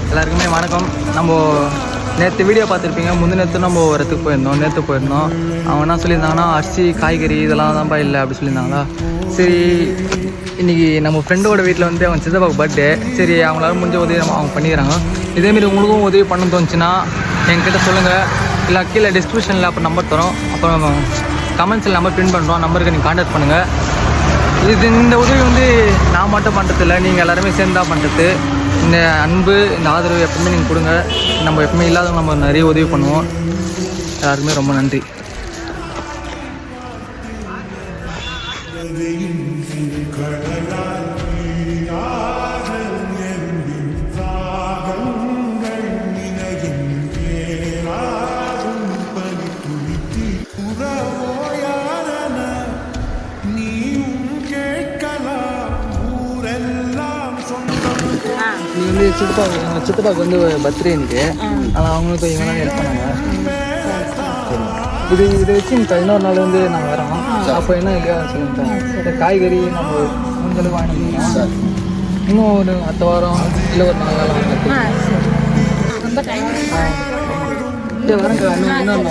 எல்லாருக்குமே வணக்கம். நம்ம நேற்று வீடியோ பார்த்துருப்பீங்க. நேற்று நம்ம ஒரு இடத்துக்கு போயிருந்தோம். அவங்க என்ன சொல்லியிருந்தாங்கன்னா அரிசி காய்கறி இதெல்லாம் தான்ப்பா இல்லை அப்படி சொல்லியிருந்தாங்களா. சரி, இன்றைக்கி நம்ம ஃப்ரெண்டோட வீட்டில் வந்து அவன் சித்தப்பாவுக்கு பர்த்டே. சரி, அவங்களால முடிஞ்ச உதவி அவங்க பண்ணிக்கிறாங்க. இதேமாரி உங்களுக்கும் உதவி பண்ண தோணுச்சுன்னா என்கிட்ட சொல்லுங்கள். இல்லை கீழே டிஸ்கிரிப்ஷனில் அப்புறம் நம்பர் தரோம். அப்புறம் கமெண்ட்ஸில் நம்பர் பிரிண்ட் பண்ணுறோம். நம்பருக்கு நீங்கள் கான்டாக்ட் பண்ணுங்கள். இந்த உதவி வந்து நான் மட்டும் பண்ணுறது இல்லை, நீங்கள் எல்லாருமே சேர்ந்தா பண்ணுறது. இந்த அன்பு, இந்த ஆதரவு எப்பவுமே நீங்கள் கொடுங்க. நம்ம எப்பவுமே இல்லாதவங்க நம்ம நிறைய உதவி பண்ணுவோம். எல்லாருமே ரொம்ப நன்றி. நீ வந்து சித்தப்பாவுக்கு வந்து பர்த்டே இன்னைக்கு, ஆனால் அவங்களுக்கு இவங்க தான் ஹெல்ப் பண்ணாங்க. இதை வச்சு இன்னொரு நாள் வந்து நாங்கள் வரோம். அப்போ என்ன இல்லையா சொல்லுங்க. இந்த காய்கறி நம்ம கொஞ்சம் வாங்கினோம். இன்னும் ஒரு அடுத்த வாரம் இல்லை ஒரு 4 நாள் வாங்க. வரேங்க, இன்னொரு நாள்